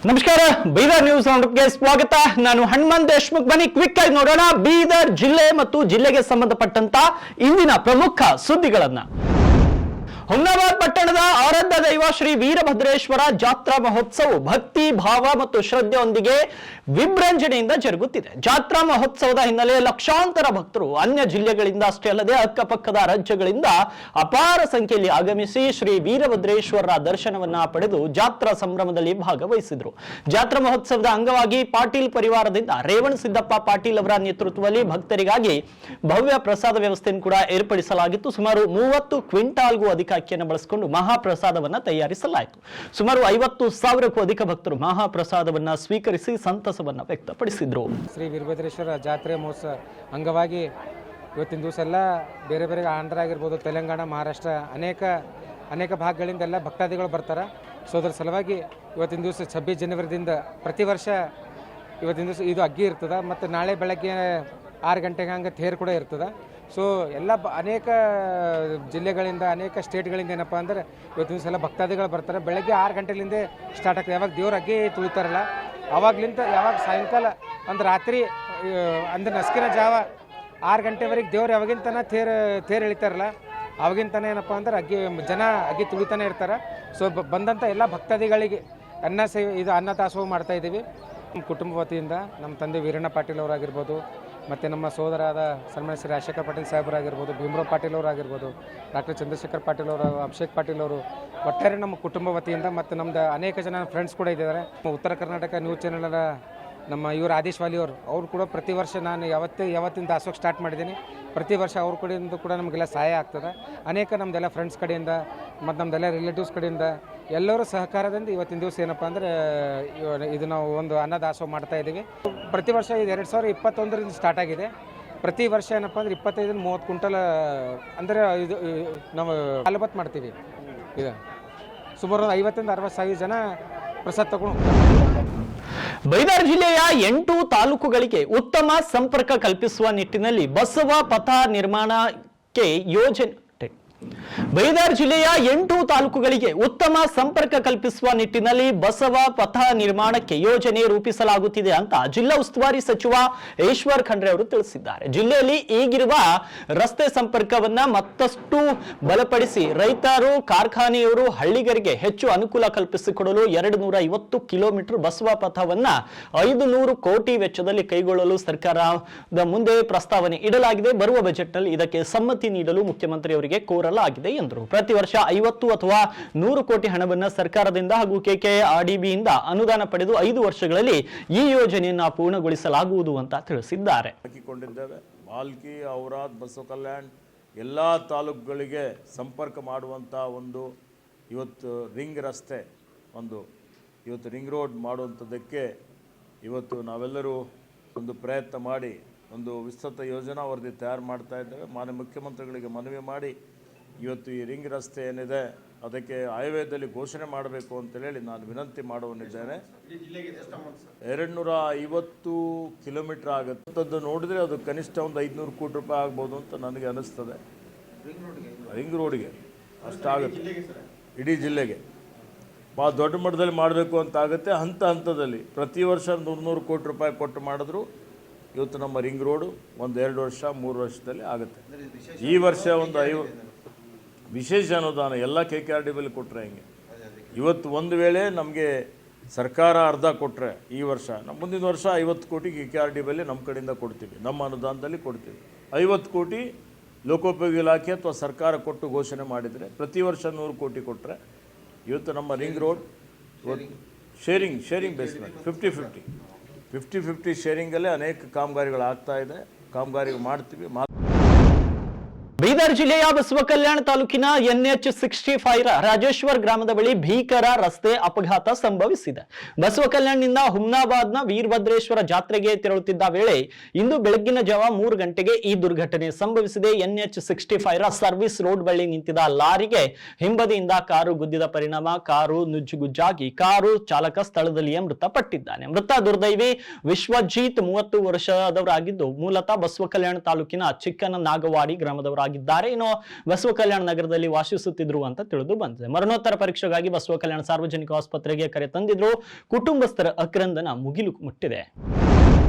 ನಮಸ್ಕಾರ ಬೀದರ್ ನ್ಯೂಸ್ ರೌಂಡಪ್ಗೆ ಸ್ವಾಗತ. ನಾನು ಹನುಮಂತ್ ದೇಶ್ಮುಖ್. ಬನ್ನಿ ಕ್ವಿಕ್ ಆಗಿ ನೋಡೋಣ ಬೀದರ್ ಜಿಲ್ಲೆ ಮತ್ತು ಜಿಲ್ಲೆಗೆ ಸಂಬಂಧಪಟ್ಟಂತ ಇಂದಿನ ಪ್ರಮುಖ ಸುದ್ದಿಗಳನ್ನ. ಹುಮ್ನಾಬಾದ್ ಪಟ್ಟಣದ ಆರಾಧ್ಯ ದೈವ ಶ್ರೀ ವೀರಭದ್ರೇಶ್ವರ ಜಾತ್ರಾ ಮಹೋತ್ಸವ ಭಕ್ತಿ ಭಾವ ಮತ್ತು ಶ್ರದ್ಧೆಯೊಂದಿಗೆ ವಿಜೃಂಭಣೆಯಿಂದ ಜರುಗುತ್ತಿದೆ. ಜಾತ್ರಾ ಮಹೋತ್ಸವದ ಹಿನ್ನೆಲೆ ಲಕ್ಷಾಂತರ ಭಕ್ತರು ಅನ್ಯ ಜಿಲ್ಲೆಗಳಿಂದ ಅಷ್ಟೇ ಅಲ್ಲದೆ ಅಕ್ಕಪಕ್ಕದ ರಾಜ್ಯಗಳಿಂದ ಅಪಾರ ಸಂಖ್ಯೆಯಲ್ಲಿ ಆಗಮಿಸಿ ಶ್ರೀ ವೀರಭದ್ರೇಶ್ವರರ ದರ್ಶನವನ್ನ ಪಡೆದು ಜಾತ್ರಾ ಸಂಭ್ರಮದಲ್ಲಿ ಭಾಗವಹಿಸಿದರು. ಜಾತ್ರಾ ಮಹೋತ್ಸವದ ಅಂಗವಾಗಿ ಪಾಟೀಲ್ ಪರಿವಾರದಿಂದ ರೇವಣ ಸಿದ್ದಪ್ಪ ಪಾಟೀಲ್ ಅವರ ನೇತೃತ್ವದಲ್ಲಿ ಭಕ್ತರಿಗಾಗಿ ಭವ್ಯ ಪ್ರಸಾದ ವ್ಯವಸ್ಥೆಯನ್ನು ಕೂಡ ಏರ್ಪಡಿಸಲಾಗಿತ್ತು. ಸುಮಾರು 30 ಕ್ವಿಂಟಾಲ್ಗೂ ಅಧಿಕ ಅಕ್ಕಿಯನ್ನು ಬಳಸಿಕೊಂಡು ಮಹಾಪ್ರಸಾದವನ್ನ ತಯಾರಿಸಲಾಯಿತು. ಸುಮಾರು 50,000ಕ್ಕೂ ಅಧಿಕ ಭಕ್ತರು ಮಹಾಪ್ರಸಾದವನ್ನ ಸ್ವೀಕರಿಸಿ ಸಂತಸವನ್ನ ವ್ಯಕ್ತಪಡಿಸಿದ್ರು. ಶ್ರೀ ವೀರಭದ್ರೇಶ್ವರ ಜಾತ್ರೆ ಮಹೋತ್ಸವ ಅಂಗವಾಗಿ ಇವತ್ತಿನ ದಿವಸ ಎಲ್ಲ ಬೇರೆ ಬೇರೆ ಆಂಧ್ರ ಆಗಿರ್ಬೋದು, ತೆಲಂಗಾಣ, ಮಹಾರಾಷ್ಟ್ರ ಅನೇಕ ಭಾಗಗಳಿಂದ ಎಲ್ಲ ಭಕ್ತಾದಿಗಳು ಬರ್ತಾರೆ. ಸೊ ಅದರ ಸಲುವಾಗಿ ಇವತ್ತಿನ ದಿವಸ 26 ಜನವರಿದಿಂದ ಪ್ರತಿ ವರ್ಷ ಇವತ್ತಿನ ದಿವಸ ಇದು ಅಗ್ಗಿ ಇರ್ತದೆ ಮತ್ತು ನಾಳೆ ಬೆಳಗ್ಗೆ 6 ಗಂಟೆಗೆ ಹಂಗೆ ತೇರು ಕೂಡ ಇರ್ತದೆ. ಸೊ ಎಲ್ಲ ಅನೇಕ ಜಿಲ್ಲೆಗಳಿಂದ ಅನೇಕ ಸ್ಟೇಟ್ಗಳಿಂದ ಏನಪ್ಪ ಅಂದರೆ ಇವತ್ತಿನ ದಿವಸ ಎಲ್ಲ ಭಕ್ತಾದಿಗಳು ಬರ್ತಾರೆ. ಬೆಳಗ್ಗೆ 6 ಗಂಟೆಲಿಂದ ಸ್ಟಾರ್ಟ್ ಆಗ್ತದೆ. ಯಾವಾಗ ದೇವ್ರ ಅಗ್ಗಿ ತುಳಿತಾರಲ್ಲ ಅವಾಗ್ಲಿಂದ ಯಾವಾಗ ಸಾಯಂಕಾಲ ಅಂದ್ರೆ ರಾತ್ರಿ ಅಂದ್ರೆ ನಸ್ಕಿನ ಜಾವ 6 ಗಂಟೆವರೆಗೆ ದೇವ್ರು ಯಾವಾಗಿಂತನ ತೇರು ಎಳಿತಾರಲ್ಲ ಅವಾಗಿಂತನೇ ಏನಪ್ಪ ಅಂದ್ರೆ ಜನ ಅಗ್ಗಿ ತುಳಿತಾನೆ ಇರ್ತಾರೆ. ಸೊ ಬಂದಂಥ ಎಲ್ಲ ಭಕ್ತಾದಿಗಳಿಗೆ ಅನ್ನ ದಾಸೋಹ ಮಾಡ್ತಾ ಇದ್ದೀವಿ. ನಮ್ಮ ಕುಟುಂಬ ವತಿಯಿಂದ ನಮ್ಮ ತಂದೆ ವೀರಣ್ಣ ಪಾಟೀಲ್ ಅವರಾಗಿರ್ಬೋದು, ಮತ್ತು ನಮ್ಮ ಸೋದರಾದ ಸನ್ಮಾನ್ಯ ಶ್ರೀ ರಾಜಶೇಖರ್ ಪಾಟೀಲ್ ಸಾಹೇಬರಾಗಿರ್ಬೋದು, ಭೀಮರಾವ್ ಪಾಟೀಲ್ ಅವರಾಗಿರ್ಬೋದು, ಡಾಕ್ಟರ್ ಚಂದ್ರಶೇಖರ್ ಪಾಟೀಲ್ ಅವರು, ಅಭಿಷೇಕ್ ಪಾಟೀಲ್ ಅವರು, ಒಟ್ಟಾರೆ ನಮ್ಮ ಕುಟುಂಬ ವತಿಯಿಂದ ಮತ್ತು ನಮ್ಮದು ಅನೇಕ ಜನ ಫ್ರೆಂಡ್ಸ್ ಕೂಡ ಇದ್ದಾರೆ. ಉತ್ತರ ಕರ್ನಾಟಕ ನ್ಯೂಸ್ ಚಾನೆಲ್ ನಮ್ಮ ಇವರು ಆದೇಶ್ ವಾಲಿ ಅವರು ಕೂಡ ಪ್ರತಿ ವರ್ಷ ನಾನು ಯಾವತ್ತಿಂದ ದಾಸೋಹ ಸ್ಟಾರ್ಟ್ ಮಾಡಿದ್ದೀನಿ. ಪ್ರತಿ ವರ್ಷ ಅವ್ರ ಕಡೆಯಿಂದ ಕೂಡ ನಮಗೆಲ್ಲ ಸಹಾಯ ಆಗ್ತದೆ. ಅನೇಕ ನಮ್ಮದೆಲ್ಲ ಫ್ರೆಂಡ್ಸ್ ಕಡೆಯಿಂದ ಮತ್ತು ನಮ್ಮದೆಲ್ಲ ರಿಲೇಟಿವ್ಸ್ ಕಡೆಯಿಂದ ಎಲ್ಲರೂ ಸಹಕಾರದಿಂದ ಇವತ್ತಿನ ದಿವಸ ಏನಪ್ಪ ಅಂದರೆ ಇದು ನಾವು ಒಂದು ಅನ್ನ ದಾಸೋಹ ಮಾಡ್ತಾ ಇದ್ದೀವಿ. ಪ್ರತಿ ವರ್ಷ ಇದು 2021ರಿಂದ ಸ್ಟಾರ್ಟ್ ಆಗಿದೆ. ಪ್ರತಿ ವರ್ಷ ಏನಪ್ಪ ಅಂದರೆ 25-30 ಕ್ವಿಂಟಲ್ ಅಂದರೆ ಇದು ನಾವು ಹಾಲುಬತ್ ಮಾಡ್ತೀವಿ. ಇದು ಸುಮಾರು 50-60 ಜನ ಪ್ರಸಾದ ತಗೊಂಡು. ಬೀದರ್ ಜಿಲ್ಲೆಯ 8 ತಾಲೂಕುಗಳಿಗೆ ಉತ್ತಮ ಸಂಪರ್ಕ ಕಲ್ಪಿಸುವ ನಿಟ್ಟಿನಲ್ಲಿ ಬಸವ ಪಥ ನಿರ್ಮಾಣಕ್ಕೆ ಯೋಜನೆ. ಬೀದರ್ ಜಿಲ್ಲೆಯ 8 ತಾಲೂಕುಗಳಿಗೆ ಉತ್ತಮ ಸಂಪರ್ಕ ಕಲ್ಪಿಸುವ ನಿಟ್ಟಿನಲ್ಲಿ ಬಸವ ಪಥ ನಿರ್ಮಾಣಕ್ಕೆ ಯೋಜನೆ ರೂಪಿಸಲಾಗುತ್ತಿದೆ ಅಂತ ಜಿಲ್ಲಾ ಉಸ್ತುವಾರಿ ಸಚಿವ ಈಶ್ವರ್ ಖಂಡ್ರೆ ಅವರು ತಿಳಿಸಿದ್ದಾರೆ. ಜಿಲ್ಲೆಯಲ್ಲಿ ಈಗಿರುವ ರಸ್ತೆ ಸಂಪರ್ಕವನ್ನ ಮತ್ತಷ್ಟು ಬಲಪಡಿಸಿ ರೈತರು, ಕಾರ್ಖಾನೆಯವರು, ಹಳ್ಳಿಗರಿಗೆ ಹೆಚ್ಚು ಅನುಕೂಲ ಕಲ್ಪಿಸಿಕೊಡಲು 250 ಕಿಲೋಮೀಟರ್ ಬಸವ ಪಥವನ್ನ 500 ಕೋಟಿ ವೆಚ್ಚದಲ್ಲಿ ಕೈಗೊಳ್ಳಲು ಸರ್ಕಾರದ ಮುಂದೆ ಪ್ರಸ್ತಾವನೆ ಇಡಲಾಗಿದೆ. ಬರುವ ಬಜೆಟ್ನಲ್ಲಿ ಇದಕ್ಕೆ ಸಮ್ಮತಿ ನೀಡಲು ಮುಖ್ಯಮಂತ್ರಿ ಅವರಿಗೆ ಕೋರಲಾಗಿದೆ ಎಂದರು. ಪ್ರತಿ ವರ್ಷ 50 ಅಥವಾ 100 ಕೋಟಿ ಹಣವನ್ನು ಸರ್ಕಾರದಿಂದ ಹಾಗೂ KKRDBಯಿಂದ ಅನುದಾನ ಪಡೆದು 5 ವರ್ಷಗಳಲ್ಲಿ ಈ ಯೋಜನೆಯನ್ನು ಪೂರ್ಣಗೊಳಿಸಲಾಗುವುದು ಅಂತ ತಿಳಿಸಿದ್ದಾರೆ. ಬಾಲ್ಕಿ, ಔರಾದ್, ಬಸವ ಕಲ್ಯಾಣ ಎಲ್ಲ ತಾಲೂಕುಗಳಿಗೆ ಸಂಪರ್ಕ ಮಾಡುವಂಥ ಒಂದು ಇವತ್ತು ರಿಂಗ್ ರಸ್ತೆ, ಇವತ್ತು ರಿಂಗ್ ರೋಡ್ ಮಾಡುವಂಥದ್ದಕ್ಕೆ ಇವತ್ತು ನಾವೆಲ್ಲರೂ ಒಂದು ಪ್ರಯತ್ನ ಮಾಡಿ ಒಂದು ವಿಸ್ತೃತ ಯೋಜನಾ ವರದಿ ತಯಾರು ಮಾಡ್ತಾ ಇದ್ದೇವೆ. ಮಾನ್ಯ ಮುಖ್ಯಮಂತ್ರಿಗಳಿಗೆ ಮನವಿ ಮಾಡಿ ಇವತ್ತು ಈ ರಿಂಗ್ ರಸ್ತೆ ಏನಿದೆ ಅದಕ್ಕೆ ಆಯವ್ಯಯದಲ್ಲಿ ಘೋಷಣೆ ಮಾಡಬೇಕು ಅಂತೇಳಿ ನಾನು ವಿನಂತಿ ಮಾಡುವನಿದ್ದೇನೆ. 250 ಕಿಲೋಮೀಟರ್ ಆಗುತ್ತೆ ನೋಡಿದರೆ ಅದು ಕನಿಷ್ಠ ಒಂದು 500 ಕೋಟಿ ರೂಪಾಯಿ ಆಗ್ಬೋದು ಅಂತ ನನಗೆ ಅನಿಸ್ತದೆ. ರಿಂಗ್ ರೋಡ್ಗೆ ಅಷ್ಟಾಗುತ್ತೆ, ಇಡೀ ಜಿಲ್ಲೆಗೆ ಭಾಳ ದೊಡ್ಡ ಮಟ್ಟದಲ್ಲಿ ಮಾಡಬೇಕು ಅಂತ ಆಗುತ್ತೆ. ಹಂತದಲ್ಲಿ ಪ್ರತಿ ವರ್ಷ 100 ಕೋಟಿ ರೂಪಾಯಿ ಕೊಟ್ಟು ಮಾಡಿದ್ರು ಇವತ್ತು ನಮ್ಮ ರಿಂಗ್ ರೋಡು 1-2 ವರ್ಷ 3 ವರ್ಷದಲ್ಲಿ ಆಗುತ್ತೆ. ಈ ವರ್ಷ ಒಂದು ವಿಶೇಷ ಅನುದಾನ ಎಲ್ಲ KKRDBಯಲ್ಲಿ ಕೊಟ್ಟರೆ ಹೆಂಗೆ. ಇವತ್ತು ಒಂದು ವೇಳೆ ನಮಗೆ ಸರ್ಕಾರ ಅರ್ಧ ಕೊಟ್ಟರೆ ಈ ವರ್ಷ, ನಮ್ಮ ಮುಂದಿನ ವರ್ಷ 50 ಕೋಟಿ KKRDBಯಲ್ಲಿ ನಮ್ಮ ಕಡೆಯಿಂದ ಕೊಡ್ತೀವಿ, ನಮ್ಮ ಅನುದಾನದಲ್ಲಿ ಕೊಡ್ತೀವಿ. 50 ಕೋಟಿ ಲೋಕೋಪಯೋಗಿ ಇಲಾಖೆ ಅಥವಾ ಸರ್ಕಾರ ಕೊಟ್ಟು ಘೋಷಣೆ ಮಾಡಿದರೆ ಪ್ರತಿ ವರ್ಷ 100 ಕೋಟಿ ಕೊಟ್ಟರೆ ಇವತ್ತು ನಮ್ಮ ರಿಂಗ್ ರೋಡ್ ಶೇರಿಂಗ್ ಬೇಸ್ಮೆಂಟ್ 50-50 ಶೇರಿಂಗಲ್ಲೇ ಅನೇಕ ಕಾಮಗಾರಿಗಳು ಆಗ್ತಾ ಇದೆ. ಕಾಮಗಾರಿ ಮಾಡ್ತೀವಿ. ಬೀದರ್ ಜಿಲ್ಲೆಯ ಬಸವ ಕಲ್ಯಾಣ ತಾಲೂಕಿನ NH65 ರಾಜೇಶ್ವರ್ ಗ್ರಾಮದ ಬಳಿ ಭೀಕರ ರಸ್ತೆ ಅಪಘಾತ ಸಂಭವಿಸಿದೆ. ಬಸವ ಕಲ್ಯಾಣದಿಂದ ಹುಮ್ನಾಬಾದ್ನ ವೀರಭದ್ರೇಶ್ವರ ಜಾತ್ರೆಗೆ ತೆರಳುತ್ತಿದ್ದ ವೇಳೆ ಇಂದು ಬೆಳಗ್ಗಿನ ಜಾವ 3 ಗಂಟೆಗೆ ಈ ದುರ್ಘಟನೆ ಸಂಭವಿಸಿದೆ. NH65 ಸರ್ವಿಸ್ ರೋಡ್ ಬಳಿ ನಿಂತಿದ್ದ ಲಾರಿಗೆ ಹಿಂಬದಿಯಿಂದ ಕಾರು ಗುದ್ದಿದ ಪರಿಣಾಮ ಕಾರು ನುಜ್ಜುಗುಜ್ಜಾಗಿ ಕಾರು ಚಾಲಕ ಸ್ಥಳದಲ್ಲಿಯೇ ಮೃತಪಟ್ಟಿದ್ದಾನೆ. ಮೃತ ದುರ್ದೈವಿ ವಿಶ್ವಜಿತ್ 30 ವರ್ಷದವರಾಗಿದ್ದು ಮೂಲತಃ ಬಸವ ಕಲ್ಯಾಣ ತಾಲೂಕಿನ ಚಿಕ್ಕನ ನಾಗವಾಡಿ ಗ್ರಾಮದವರಾಗಿದ್ದ ಯಾರೇನೋ ಬಸವ ಕಲ್ಯಾಣ ನಗರದಲ್ಲಿ ವಾಸಿಸುತ್ತಿದ್ರು ಅಂತ ತಿಳಿದು ಬಂದಿದೆ. ಮರಣೋತ್ತರ ಪರೀಕ್ಷೆಗಾಗಿ ಬಸವ ಕಲ್ಯಾಣ ಸಾರ್ವಜನಿಕ ಆಸ್ಪತ್ರೆಗೆ ಕರೆ ತಂದಿದ್ರು. ಕುಟುಂಬಸ್ಥರ ಅಕ್ರಂದನ ಮುಗಿಲು ಮುಟ್ಟಿದೆ.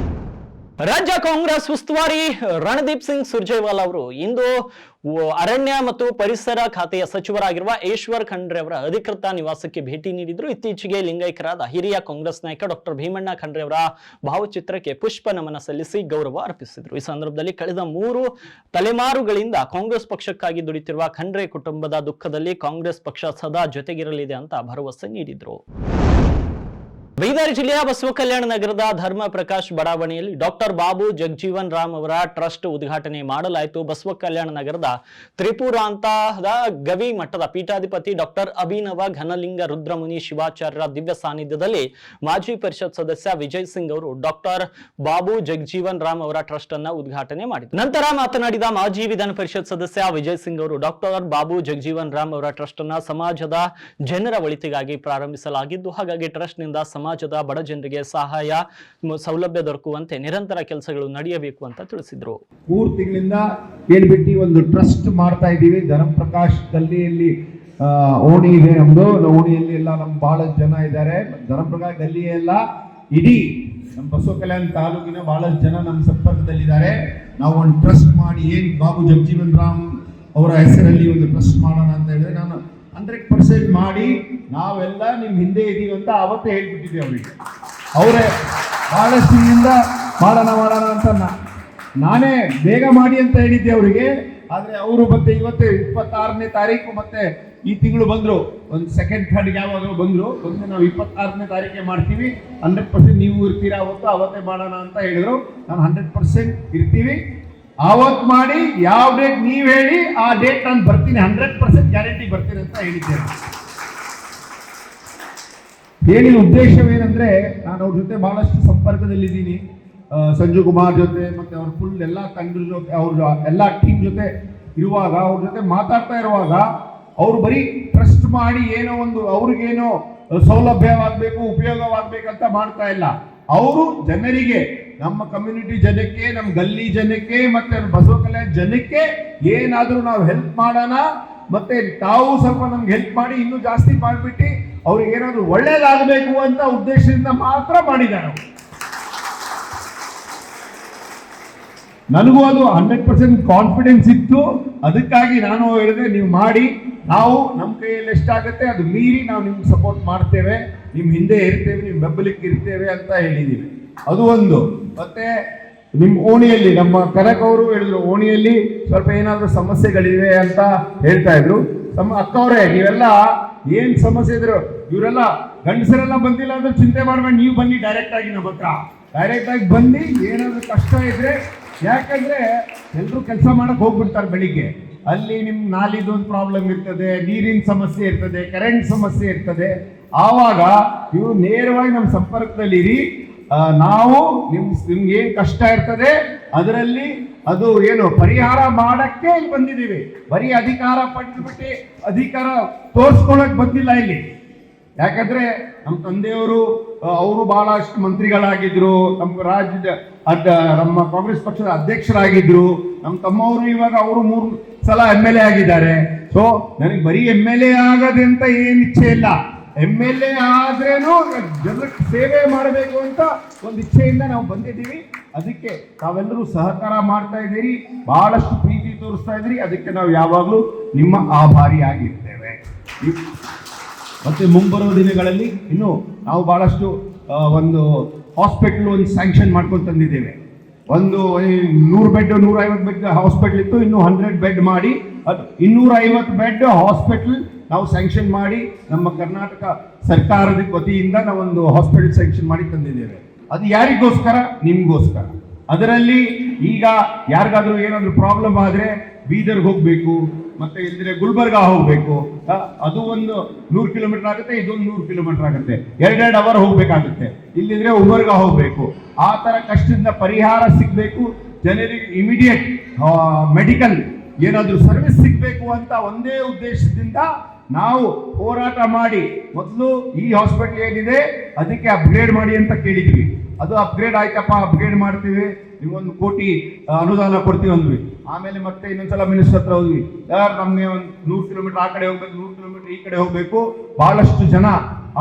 ರಾಜ್ಯ ಕಾಂಗ್ರೆಸ್ ಉಸ್ತುವಾರಿ ರಣದೀಪ್ ಸಿಂಗ್ ಸುರ್ಜೇವಾಲಾ ಅವರು ಇಂದು ಅರಣ್ಯ ಮತ್ತು ಪರಿಸರ ಖಾತೆಯ ಸಚಿವರಾಗಿರುವ ಈಶ್ವರ್ ಖಂಡ್ರೆ ಅವರ ಅಧಿಕೃತ ನಿವಾಸಕ್ಕೆ ಭೇಟಿ ನೀಡಿದ್ರು. ಇತ್ತೀಚೆಗೆ ಲಿಂಗೈಕ್ಯರಾದ ಹಿರಿಯ ಕಾಂಗ್ರೆಸ್ ನಾಯಕ ಡಾಕ್ಟರ್ ಭೀಮಣ್ಣ ಖಂಡ್ರೆ ಅವರ ಭಾವಚಿತ್ರಕ್ಕೆ ಪುಷ್ಪ ನಮನ ಸಲ್ಲಿಸಿ ಗೌರವ ಅರ್ಪಿಸಿದ್ರು. ಈ ಸಂದರ್ಭದಲ್ಲಿ ಕಳೆದ 3 ತಲೆಮಾರುಗಳಿಂದ ಕಾಂಗ್ರೆಸ್ ಪಕ್ಷಕ್ಕಾಗಿ ದುಡಿತಿರುವ ಖಂಡ್ರೆ ಕುಟುಂಬದ ದುಃಖದಲ್ಲಿ ಕಾಂಗ್ರೆಸ್ ಪಕ್ಷ ಸದಾ ಜೊತೆಗಿರಲಿದೆ ಅಂತ ಭರವಸೆ ನೀಡಿದ್ರು. ಬೀದರ್ ಜಿಲ್ಲೆಯ ಬಸವ ಕಲ್ಯಾಣ ನಗರದ ಧರ್ಮ ಪ್ರಕಾಶ್ ಬಡಾವಣೆಯಲ್ಲಿ ಡಾಕ್ಟರ್ ಬಾಬು ಜಗಜೀವನ್ ರಾಮ್ ಅವರ ಟ್ರಸ್ಟ್ ಉದ್ಘಾಟನೆ ಮಾಡಲಾಯಿತು. ಬಸವ ಕಲ್ಯಾಣ ನಗರದ ತ್ರಿಪುರಾಂತದ ಗವಿ ಮಠದ ಪೀಠಾಧಿಪತಿ ಡಾಕ್ಟರ್ ಅಭಿನವ ಘನಲಿಂಗ ರುದ್ರಮುನಿ ಶಿವಾಚಾರ್ಯರ ದಿವ್ಯ ಸಾನ್ನಿಧ್ಯದಲ್ಲಿ ಮಾಜಿ ಪರಿಷತ್ ಸದಸ್ಯ ವಿಜಯ್ ಸಿಂಗ್ ಅವರು ಡಾಕ್ಟರ್ ಬಾಬು ಜಗಜೀವನ್ ರಾಮ್ ಅವರ ಟ್ರಸ್ಟ್ ಅನ್ನ ಉದ್ಘಾಟನೆ ಮಾಡಿದರು. ನಂತರ ಮಾತನಾಡಿದ ಮಾಜಿ ವಿಧಾನ ಪರಿಷತ್ ಸದಸ್ಯ ವಿಜಯ್ ಸಿಂಗ್ ಅವರು ಡಾಕ್ಟರ್ ಬಾಬು ಜಗಜೀವನ್ ರಾಮ್ ಅವರ ಟ್ರಸ್ಟ್ ಅನ್ನ ಸಮಾಜದ ಜನರ ಒಳಿತಿಗಾಗಿ ಪ್ರಾರಂಭಿಸಲಾಗಿದ್ದು, ಹಾಗಾಗಿ ಟ್ರಸ್ಟ್ ನಿಂದ ಸಮಾಜದ ಬಡ ಜನರಿಗೆ ಸಹಾಯ ಸೌಲಭ್ಯ ದೊರಕುವಂತೆ ನಿರಂತರ ಕೆಲಸಗಳು ನಡೆಯಬೇಕು ಅಂತ ತಿಳಿಸಿದ್ರು. 3 ತಿಂಗಳಿಂದ ಹೇಳ್ಬಿಟ್ಟು ಒಂದು ಟ್ರಸ್ಟ್ ಮಾಡ್ತಾ ಇದ್ದೀವಿ. ಧರ್ಮ ಪ್ರಕಾಶ್ ಗಲ್ಲಿಯಲ್ಲಿ ಓಣಿ ಇದೆ ನಮ್ದು. ಓಣಿಯಲ್ಲಿ ಎಲ್ಲ ನಮ್ ಬಹಳ ಜನ ಇದ್ದಾರೆ. ಧರ್ಮ ಪ್ರಕಾಶ್ ಗಲ್ಲಿ ಎಲ್ಲ ಇಡೀ ನಮ್ಮ ಬಸವ ಕಲ್ಯಾಣ ತಾಲೂಕಿನ ಬಹಳಷ್ಟು ಜನ ನಮ್ಮ ಸಂಪರ್ಕದಲ್ಲಿದ್ದಾರೆ. ನಾವು ಒಂದು ಟ್ರಸ್ಟ್ ಮಾಡಿ ಏನ್ ಬಾಬು ಜಗಜೀವನ್ ರಾಮ್ ಅವರ ಹೆಸರಲ್ಲಿ ಒಂದು ಟ್ರಸ್ಟ್ ಮಾಡೋಣ ಅಂತ ಹೇಳಿದ್ರೆ ನಾನು 100% ಮಾಡಿ ನಾವೆಲ್ಲ ನಿಮ್ ಹಿಂದೆ ಇದೀವಿ ಅಂತ ಅವತ್ತೇ ಹೇಳ್ಬಿಟ್ಟಿದ್ವಿ ಅವರಿಗೆ. ಅವರೇ ಬಹಳಷ್ಟಿನಿಂದ ಮಾಡೋಣ ಅಂತ ನಾನೇ ಬೇಗ ಮಾಡಿ ಅಂತ ಹೇಳಿದ್ದೆ ಅವರಿಗೆ. ಆದ್ರೆ ಅವರು ಮತ್ತೆ ಇವತ್ತೇ 26ನೇ ತಾರೀಕು ಮತ್ತೆ ಈ ತಿಂಗಳು ಬಂದ್ರು. ಒಂದು 2nd 3rd ಯಾವಾಗಲೂ ಬಂದ್ರು. ನಾವು 26ನೇ ತಾರೀಕೆ ಮಾಡ್ತೀವಿ. 100% ನೀವು ಇರ್ತೀರಾ ಅವತ್ತೇ ಮಾಡೋಣ ಅಂತ ಹೇಳಿದ್ರು. ನಾನು 100% ಇರ್ತೀವಿ. ಆವತ್ತು ಮಾಡಿ ಯಾವ ಡೇಟ್ ನೀವು ಹೇಳಿ ಆ ಡೇಟ್ ನಾನು ಬರ್ತೀನಿ. 100% ಗ್ಯಾರಂಟಿ ಬರ್ತೀನಿ ಅಂತ ಹೇಳಿದ್ದೇನೆ. ಹೇಳಿದ ಉದ್ದೇಶವೇನೆಂದ್ರೆ ನಾನು ಅವ್ರ ಜೊತೆ ಬಹಳಷ್ಟು ಸಂಪರ್ಕದಲ್ಲಿದ್ದೀನಿ. ಸಂಜು ಕುಮಾರ್ ಜೊತೆ ಮತ್ತೆ ಅವ್ರ ಫುಲ್ ಎಲ್ಲ ತಂಡದ ಜೊತೆ ಅವ್ರ ಎಲ್ಲ ಟೀಮ್ ಜೊತೆ ಇರುವಾಗ ಅವ್ರ ಜೊತೆ ಮಾತಾಡ್ತಾ ಇರುವಾಗ ಅವರು ಬರೀ ಟ್ರಸ್ಟ್ ಮಾಡಿ ಏನೋ ಒಂದು ಅವ್ರಿಗೇನೋ ಸೌಲಭ್ಯವಾಗಬೇಕು ಉಪಯೋಗವಾಗಬೇಕಂತ ಮಾಡ್ತಾ ಇಲ್ಲ. ಅವರು ಜನರಿಗೆ, ನಮ್ಮ ಕಮ್ಯುನಿಟಿ ಜನಕ್ಕೆ, ನಮ್ಮ ಗಲ್ಲಿ ಜನಕ್ಕೆ ಮತ್ತೆ ಬಸವ ಕಲ್ಯಾಣ ಜನಕ್ಕೆ ಏನಾದ್ರೂ ನಾವು ಹೆಲ್ಪ್ ಮಾಡೋಣ, ಮತ್ತೆ ತಾವು ಸ್ವಲ್ಪ ನಮ್ಗೆ ಹೆಲ್ಪ್ ಮಾಡಿ ಇನ್ನೂ ಜಾಸ್ತಿ ಮಾಡ್ಬಿಟ್ಟು ಅವ್ರಿಗೆ ಏನಾದ್ರು ಒಳ್ಳೇದಾಗಬೇಕು ಅಂತ ಉದ್ದೇಶದಿಂದ ಮಾತ್ರ ಮಾಡಿದ್ದಾರೆ. ನನಗೂ ಅದು 100% ಕಾನ್ಫಿಡೆನ್ಸ್ ಇತ್ತು. ಅದಕ್ಕಾಗಿ ನಾನು ಹೇಳಿದೆ ನೀವು ಮಾಡಿ, ನಾವು ನಮ್ಮ ಕೈಯಲ್ಲಿ ಎಷ್ಟಾಗುತ್ತೆ ಅದು ಮೀರಿ ನಾವು ನಿಮ್ಗೆ ಸಪೋರ್ಟ್ ಮಾಡ್ತೇವೆ, ನಿಮ್ ಹಿಂದೆ ಇರ್ತೇವೆ, ನಿಮ್ ಬೆಂಬಲಕ್ಕೆ ಇರ್ತೇವೆ ಅಂತ ಹೇಳಿದೀವಿ. ಅದು ಒಂದು. ಮತ್ತೆ ನಿಮ್ ಓಣಿಯಲ್ಲಿ ನಮ್ಮ ಕನಕ್ ಅವರು ಹೇಳಿದ್ರು ಓಣಿಯಲ್ಲಿ ಸ್ವಲ್ಪ ಏನಾದ್ರೂ ಸಮಸ್ಯೆಗಳಿವೆ ಅಂತ ಹೇಳ್ತಾ ಇದ್ರು. ಅಕ್ಕವ್ರೆ ನೀವೆಲ್ಲ ಏನ್ ಸಮಸ್ಯೆ ಇದ್ರು ಇವರೆಲ್ಲ ಗಂಡಸರೆಲ್ಲ ಬಂದಿಲ್ಲ ಅಂದ್ರೆ ಚಿಂತೆ ಮಾಡ್ಬೇಡಿ, ನೀವು ಬನ್ನಿ ಡೈರೆಕ್ಟ್ ಆಗಿ ನಮ್ಮ ಹತ್ರ. ಡೈರೆಕ್ಟ್ ಆಗಿ ಬಂದು ಏನಾದ್ರು ಕಷ್ಟ ಇದ್ರೆ, ಯಾಕಂದ್ರೆ ಎಲ್ರು ಕೆಲಸ ಮಾಡಕ್ ಹೋಗ್ಬಿಡ್ತಾರೆ ಬೆಳಿಗ್ಗೆ. ಅಲ್ಲಿ ನಿಮ್ ನಾಲಿದು ಒಂದು ಪ್ರಾಬ್ಲಮ್ ಇರ್ತದೆ, ನೀರಿನ ಸಮಸ್ಯೆ ಇರ್ತದೆ, ಕರೆಂಟ್ ಸಮಸ್ಯೆ ಇರ್ತದೆ. ಆವಾಗ ನೀವು ನೇರವಾಗಿ ನಮ್ಮ ಸಂಪರ್ಕದಲ್ಲಿರಿ. ನಾವು ನಿಮ್ಗೆ ಏನ್ ಕಷ್ಟ ಇರ್ತದೆ ಅದರಲ್ಲಿ ಅದು ಏನು ಪರಿಹಾರ ಮಾಡಕ್ಕೆ ಇಲ್ಲಿ ಬಂದಿದ್ದೀವಿ. ಬರೀ ಅಧಿಕಾರ ಪಡೆದುಬಿಟ್ಟು ಅಧಿಕಾರ ತೋರ್ಸ್ಕೊಳಕ್ ಬಂದಿಲ್ಲ ಇಲ್ಲಿ. ಯಾಕಂದ್ರೆ ನಮ್ಮ ತಂದೆಯವರು ಅವರು ಬಹಳಷ್ಟು ಮಂತ್ರಿಗಳಾಗಿದ್ರು, ನಮ್ಮ ರಾಜ್ಯದ ನಮ್ಮ ಕಾಂಗ್ರೆಸ್ ಪಕ್ಷದ ಅಧ್ಯಕ್ಷರಾಗಿದ್ರು. ನಮ್ಮ ತಮ್ಮವರು ಇವಾಗ ಅವರು 3 ಸಲ MLA ಆಗಿದ್ದಾರೆ. ಸೊ ನನಗೆ ಬರೀ MLA ಆಗದೆ ಅಂತ ಏನ್ ಇಚ್ಛೆ ಇಲ್ಲ. MLA ಆದ್ರೇನು ಜನರ ಸೇವೆ ಮಾಡಬೇಕು ಅಂತ ಒಂದು ಇಚ್ಛೆಯಿಂದ ನಾವು ಬಂದಿದ್ದೀವಿ. ಅದಕ್ಕೆ ತಾವೆಲ್ಲರೂ ಸಹಕಾರ ಮಾಡ್ತಾ ಇದ್ದೀರಿ, ಬಹಳಷ್ಟು ಪ್ರೀತಿ ತೋರಿಸ್ತಾ ಇದ್ದೀರಿ. ಅದಕ್ಕೆ ನಾವು ಯಾವಾಗಲೂ ನಿಮ್ಮ ಆಭಾರಿಯಾಗಿರ್ತೇವೆ. ಮತ್ತೆ ಮುಂಬರುವ ದಿನಗಳಲ್ಲಿ ಇನ್ನು ನಾವು ಬಹಳಷ್ಟು ಒಂದು ಹಾಸ್ಪಿಟಲ್ ಒಂದು ಸ್ಯಾಂಕ್ಷನ್ ಮಾಡ್ಕೊಂಡು ತಂದಿದ್ದೇವೆ. ಒಂದು 100 ಬೆಡ್ 150 ಬೆಡ್ ಹಾಸ್ಪಿಟಲ್ ಇತ್ತು, ಇನ್ನು 100 ಬೆಡ್ ಮಾಡಿ ಅದು 250 ಬೆಡ್ ಹಾಸ್ಪಿಟಲ್ ನಾವು ಸ್ಯಾಂಕ್ಷನ್ ಮಾಡಿ ನಮ್ಮ ಕರ್ನಾಟಕ ಸರ್ಕಾರದ ವತಿಯಿಂದ ನಾವೊಂದು ಹಾಸ್ಪಿಟಲ್ ಸ್ಯಾಂಕ್ಷನ್ ಮಾಡಿ ತಂದಿದ್ದೇವೆ. ಅದು ಯಾರಿಗೋಸ್ಕರ? ನಿಮ್ಗೋಸ್ಕರ. ಅದರಲ್ಲಿ ಈಗ ಯಾರಿಗಾದ್ರೂ ಏನಾದ್ರು ಪ್ರಾಬ್ಲಮ್ ಆದ್ರೆ ಬೀದರ್ಗೆ ಹೋಗ್ಬೇಕು, ಮತ್ತೆ ಇದ್ರೆ ಗುಲ್ಬರ್ಗಾ ಹೋಗ್ಬೇಕು. ಅದು ಒಂದು 100 ಕಿಲೋಮೀಟರ್ ಆಗುತ್ತೆ, ಇದೊಂದು 100 ಕಿಲೋಮೀಟರ್ ಆಗುತ್ತೆ. 2 ಅವರ್ ಹೋಗ್ಬೇಕಾಗುತ್ತೆ. ಇಲ್ಲಿದ್ರೆ ಉಬರ್ಗಾ ಹೋಗ್ಬೇಕು. ಆ ತರ ಕಷ್ಟದಿಂದ ಪರಿಹಾರ ಸಿಗ್ಬೇಕು, ಜನರಿಗೆ ಇಮಿಡಿಯೇಟ್ ಮೆಡಿಕಲ್ ಏನಾದ್ರೂ ಸರ್ವಿಸ್ ಸಿಗ್ಬೇಕು ಅಂತ ಒಂದೇ ಉದ್ದೇಶದಿಂದ ನಾವು ಹೋರಾಟ ಮಾಡಿ ಮೊದಲು ಈ ಹಾಸ್ಪಿಟಲ್ ಏನಿದೆ ಅದಕ್ಕೆ ಅಪ್ಗ್ರೇಡ್ ಮಾಡಿ ಅಂತ ಕೇಳಿದ್ವಿ. ಅದು ಅಪ್ಗ್ರೇಡ್ ಆಯ್ತಪ್ಪ, ಅಪ್ಗ್ರೇಡ್ ಮಾಡ್ತೀವಿ. ನಿಮ್ಗೊಂದು ಕೋಟಿ ಅನುದಾನ ಕೊಡ್ತೀವಿ ಅಂದ್ವಿ. ಆಮೇಲೆ ಮತ್ತೆ ಇನ್ನೊಂದ್ಸಲ ಮಿನಿಸ್ಟರ್ ಹತ್ರ ಹೋದ್ವಿ, ಯಾರು ನಮ್ಗೆ ಒಂದು 100 ಕಿಲೋಮೀಟರ್ ಆ ಕಡೆ ಹೋಗ್ಬೇಕು, 100 ಕಿಲೋಮೀಟರ್ ಈ ಕಡೆ ಹೋಗ್ಬೇಕು. ಬಹಳಷ್ಟು ಜನ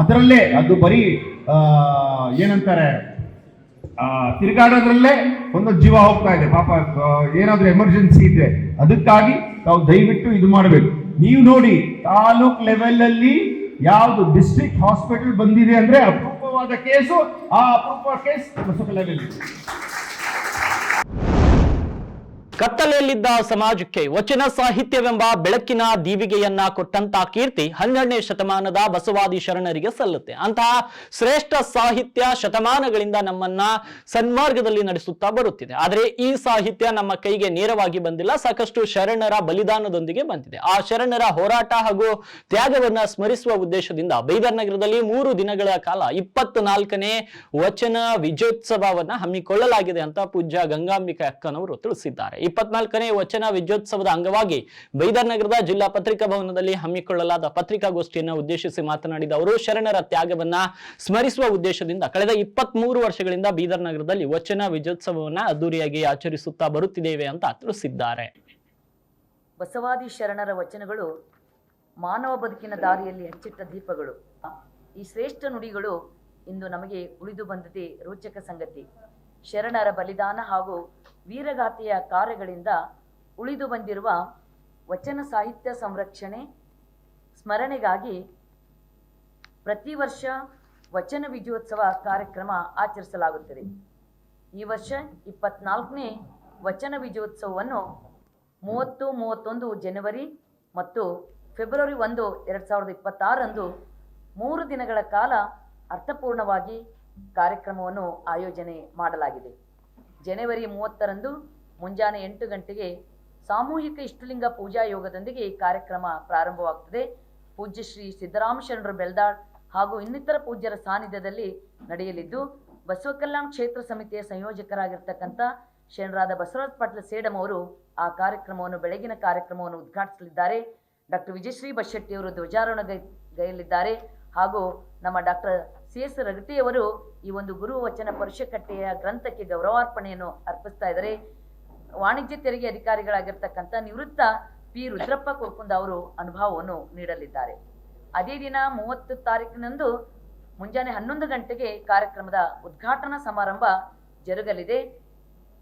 ಅದರಲ್ಲೇ ಅದು ಬರೀ ಏನಂತಾರೆ ತಿರುಗಾಡೋದ್ರಲ್ಲೇ ಒಂದೊಂದು ಜೀವ ಹೋಗ್ತಾ ಇದೆ ಪಾಪ. ಏನಾದ್ರೂ ಎಮರ್ಜೆನ್ಸಿ ಇದ್ರೆ ಅದಕ್ಕಾಗಿ ನಾವು ದಯವಿಟ್ಟು ಇದು ಮಾಡಬೇಕು. ನೀವು ನೋಡಿ ತಾಲೂಕ್ ಲೆವೆಲ್ ಅಲ್ಲಿ ಯಾವ್ದು ಡಿಸ್ಟ್ರಿಕ್ಟ್ ಹಾಸ್ಪಿಟಲ್ ಬಂದಿದೆ ಅಂದ್ರೆ ಅಪರೂಪವಾದ ಕೇಸು, ಆ ಅಪರೂಪ ಕೇಸ್ ಲೆವೆಲ್. ಕತ್ತಲೆಯಲ್ಲಿದ್ದ ಸಮಾಜಕ್ಕೆ ವಚನ ಸಾಹಿತ್ಯವೆಂಬ ಬೆಳಕಿನ ದೀವಿಗೆಯನ್ನ ಕೊಟ್ಟಂತ ಕೀರ್ತಿ 12ನೇ ಶತಮಾನದ ಬಸವಾದಿ ಶರಣರಿಗೆ ಸಲ್ಲುತ್ತೆ. ಅಂತಹ ಶ್ರೇಷ್ಠ ಸಾಹಿತ್ಯ ಶತಮಾನಗಳಿಂದ ನಮ್ಮನ್ನ ಸನ್ಮಾರ್ಗದಲ್ಲಿ ನಡೆಸುತ್ತಾ ಬರುತ್ತಿದೆ. ಆದರೆ ಈ ಸಾಹಿತ್ಯ ನಮ್ಮ ಕೈಗೆ ನೇರವಾಗಿ ಬಂದಿಲ್ಲ, ಸಾಕಷ್ಟು ಶರಣರ ಬಲಿದಾನದೊಂದಿಗೆ ಬಂದಿದೆ. ಆ ಶರಣರ ಹೋರಾಟ ಹಾಗೂ ತ್ಯಾಗವನ್ನ ಸ್ಮರಿಸುವ ಉದ್ದೇಶದಿಂದ ಬೈದರ್ ನಗರದಲ್ಲಿ 3 ದಿನಗಳ ಕಾಲ 24ನೇ ವಚನ ವಿಜಯೋತ್ಸವವನ್ನ ಹಮ್ಮಿಕೊಳ್ಳಲಾಗಿದೆ ಅಂತ ಪೂಜ್ಯ ಗಂಗಾಂಬಿಕೆ ಅಕ್ಕನವರು ತಿಳಿಸಿದ್ದಾರೆ. 24ನೇ ವಚನ ವಿಜಯೋತ್ಸವದ ಅಂಗವಾಗಿ ಬೈದರ್ ನಗರದ ಜಿಲ್ಲಾ ಪತ್ರಿಕಾ ಭವನದಲ್ಲಿ ಹಮ್ಮಿಕೊಳ್ಳಲಾದ ಪತ್ರಿಕಾಗೋಷ್ಠಿಯನ್ನು ಉದ್ದೇಶಿಸಿ ಮಾತನಾಡಿದ ಅವರು, ಶರಣರ ತ್ಯಾಗವನ್ನ ಸ್ಮರಿಸುವ ಉದ್ದೇಶದಿಂದ ಕಳೆದ 23 ವರ್ಷಗಳಿಂದ ಬೀದರ್ ನಗರದಲ್ಲಿ ವಚನ ವಿಜಯೋತ್ಸವವನ್ನ ಅದ್ದೂರಿಯಾಗಿ ಆಚರಿಸುತ್ತಾ ಬರುತ್ತಿದ್ದೇವೆ ಅಂತ ತಿಳಿಸಿದ್ದಾರೆ. ಬಸವಾದಿ ಶರಣರ ವಚನಗಳು ಮಾನವ ಬದುಕಿನ ದಾರಿಯಲ್ಲಿ ಹಚ್ಚಿಟ್ಟ ದೀಪಗಳು. ಈ ಶ್ರೇಷ್ಠ ನುಡಿಗಳು ಇಂದು ನಮಗೆ ಉಳಿದು ಬಂದದೇ ರೋಚಕ ಸಂಗತಿ. ಶರಣರ ಬಲಿದಾನ ಹಾಗೂ ವೀರಗಾಥೆಯ ಕಾರ್ಯಗಳಿಂದ ಉಳಿದು ಬಂದಿರುವ ವಚನ ಸಾಹಿತ್ಯ ಸಂರಕ್ಷಣೆ ಸ್ಮರಣೆಗಾಗಿ ಪ್ರತಿ ವರ್ಷ ವಚನ ವಿಜಯೋತ್ಸವ ಕಾರ್ಯಕ್ರಮ ಆಚರಿಸಲಾಗುತ್ತದೆ. ಈ ವರ್ಷ 24ನೇ ವಚನ ವಿಜಯೋತ್ಸವವನ್ನು 30, 31 ಜನವರಿ ಮತ್ತು ಫೆಬ್ರವರಿ 1, 2026 3 ದಿನಗಳ ಕಾಲ ಅರ್ಥಪೂರ್ಣವಾಗಿ ಕಾರ್ಯಕ್ರಮವನ್ನು ಆಯೋಜನೆ ಮಾಡಲಾಗಿದೆ. ಜನವರಿ 30 ಮುಂಜಾನೆ 8 ಗಂಟೆಗೆ ಸಾಮೂಹಿಕ ಇಷ್ಟಲಿಂಗ ಪೂಜಾ ಯೋಗದೊಂದಿಗೆ ಈ ಕಾರ್ಯಕ್ರಮ ಪ್ರಾರಂಭವಾಗುತ್ತದೆ. ಪೂಜ್ಯ ಶ್ರೀ ಸಿದ್ದರಾಮ ಶರಣರು ಬೆಲ್ದಾಳ್ ಹಾಗೂ ಇನ್ನಿತರ ಪೂಜ್ಯರ ಸಾನ್ನಿಧ್ಯದಲ್ಲಿ ನಡೆಯಲಿದ್ದು, ಬಸವ ಕಲ್ಯಾಣ ಕ್ಷೇತ್ರ ಸಮಿತಿಯ ಸಂಯೋಜಕರಾಗಿರ್ತಕ್ಕಂಥ ಶರಣರಾದ ಬಸವರಾಜ ಪಾಟೀಲ ಸೇಡಂ ಅವರು ಆ ಕಾರ್ಯಕ್ರಮವನ್ನು ಬೆಳಗಿನ ಕಾರ್ಯಕ್ರಮವನ್ನು ಉದ್ಘಾಟಿಸಲಿದ್ದಾರೆ. ಡಾಕ್ಟರ್ ವಿಜಯಶ್ರೀ ಬಶೆಟ್ಟಿಯವರು ಧ್ವಜಾರೋಹಣಗೈಯಲಿದ್ದಾರೆ ಹಾಗೂ ನಮ್ಮ ಡಾಕ್ಟರ್ CS ರಗಟಿಯವರು ಈ ಒಂದು ಗುರು ವಚನ ಪರಿಷಕಟ್ಟೆಯ ಗ್ರಂಥಕ್ಕೆ ಗೌರವಾರ್ಪಣೆಯನ್ನು ಅರ್ಪಿಸ್ತಾ ಇದ್ದಾರೆ. ವಾಣಿಜ್ಯ ತೆರಿಗೆ ಅಧಿಕಾರಿಗಳಾಗಿರ್ತಕ್ಕಂಥ ನಿವೃತ್ತ P. ರುದ್ರಪ್ಪ ಕುರ್ಕುಂದ ಅವರು ಅನುಭವವನ್ನು ನೀಡಲಿದ್ದಾರೆ. ಅದೇ ದಿನ 30 ತಾರೀಕಿನಂದು ಮುಂಜಾನೆ 11 ಗಂಟೆಗೆ ಕಾರ್ಯಕ್ರಮದ ಉದ್ಘಾಟನಾ ಸಮಾರಂಭ ಜರುಗಲಿದೆ.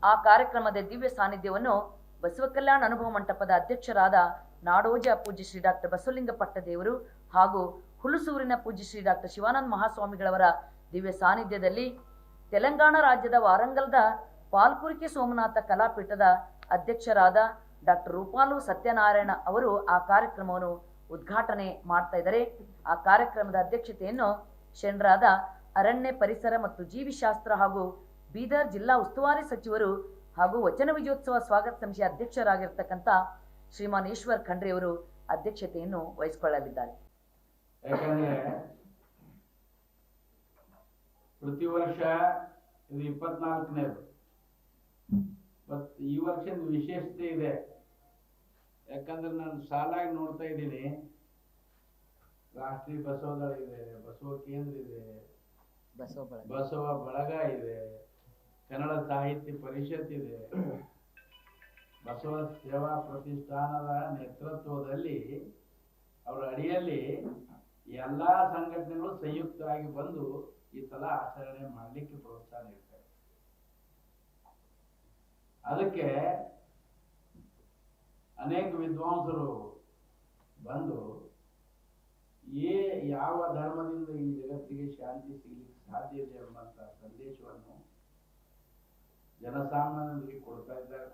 ಆ ಕಾರ್ಯಕ್ರಮದ ದಿವ್ಯ ಸಾನ್ನಿಧ್ಯವನ್ನು ಬಸವ ಕಲ್ಯಾಣ ಅನುಭವ ಮಂಟಪದ ಅಧ್ಯಕ್ಷರಾದ ನಾಡೋಜ ಪೂಜ್ಯ ಶ್ರೀ ಡಾಕ್ಟರ್ ಬಸವಲಿಂಗ ಪಟ್ಟದೇವರು ಹಾಗೂ ಹುಲಸೂರಿನ ಪೂಜ್ಯ ಶ್ರೀ ಡಾಕ್ಟರ್ ಶಿವಾನಂದ ಮಹಾಸ್ವಾಮಿಗಳವರ ದಿವ್ಯ ಸಾನ್ನಿಧ್ಯದಲ್ಲಿ ತೆಲಂಗಾಣ ರಾಜ್ಯದ ವಾರಂಗಲ್ದ ಪಾಲ್ಕುರಿಕೆ ಸೋಮನಾಥ ಕಲಾಪೀಠದ ಅಧ್ಯಕ್ಷರಾದ ಡಾಕ್ಟರ್ ರೂಪಾಲು ಸತ್ಯನಾರಾಯಣ ಅವರು ಆ ಕಾರ್ಯಕ್ರಮವನ್ನು ಉದ್ಘಾಟನೆ ಮಾಡ್ತಾ ಇದ್ದಾರೆ. ಆ ಕಾರ್ಯಕ್ರಮದ ಅಧ್ಯಕ್ಷತೆಯನ್ನು ಶರಣರಾದ ಅರಣ್ಯ ಪರಿಸರ ಮತ್ತು ಜೀವಿಶಾಸ್ತ್ರ ಹಾಗೂ ಬೀದರ್ ಜಿಲ್ಲಾ ಉಸ್ತುವಾರಿ ಸಚಿವರು ಹಾಗೂ ವಚನ ವಿಜಯೋತ್ಸವ ಸ್ವಾಗತ ಸಮಿತಿಯ ಅಧ್ಯಕ್ಷರಾಗಿರ್ತಕ್ಕಂಥ ಶ್ರೀಮಾನ್ ಈಶ್ವರ್ ಖಂಡ್ರೆ ಅವರು ಅಧ್ಯಕ್ಷತೆಯನ್ನು ವಹಿಸಿಕೊಳ್ಳಲಿದ್ದಾರೆ. ಯಾಕಂದ್ರೆ ಪ್ರತಿ ವರ್ಷ ಇದು 24ನೇದು, ಬಟ್ ಈ ವರ್ಷದ ವಿಶೇಷತೆ ಇದೆ. ಯಾಕಂದ್ರೆ ನಾನು ಸಾಲಾಗಿ ನೋಡ್ತಾ ಇದ್ದೀನಿ, ರಾಷ್ಟ್ರೀಯ ಬಸವದಳ ಇದೆ, ಬಸವ ಕೇಂದ್ರ ಇದೆ, ಬಸವ ಬಳಗ ಇದೆ, ಕನ್ನಡ ಸಾಹಿತ್ಯ ಪರಿಷತ್ ಇದೆ, ಬಸವ ಸೇವಾ ಪ್ರತಿಷ್ಠಾನದ ನೇತೃತ್ವದಲ್ಲಿ ಅವರ ಅಡಿಯಲ್ಲಿ ಎಲ್ಲಾ ಸಂಘಟನೆಗಳು ಸಂಯುಕ್ತವಾಗಿ ಬಂದು ಈ ಸಲ ಆಚರಣೆ ಮಾಡಲಿಕ್ಕೆ ಪ್ರೋತ್ಸಾಹ ನೀಡ್ತಾರೆ. ಅದಕ್ಕೆ ಅನೇಕ ವಿದ್ವಾಂಸರು ಬಂದು ಯಾವ ಧರ್ಮದಿಂದ ಈ ಜಗತ್ತಿಗೆ ಶಾಂತಿ ಸಿಗಲಿಕ್ಕೆ ಸಾಧ್ಯ ಇದೆ ಎಂಬಂತ ಸಂದೇಶವನ್ನು ಜನಸಾಮಾನ್ಯರಿಗೆ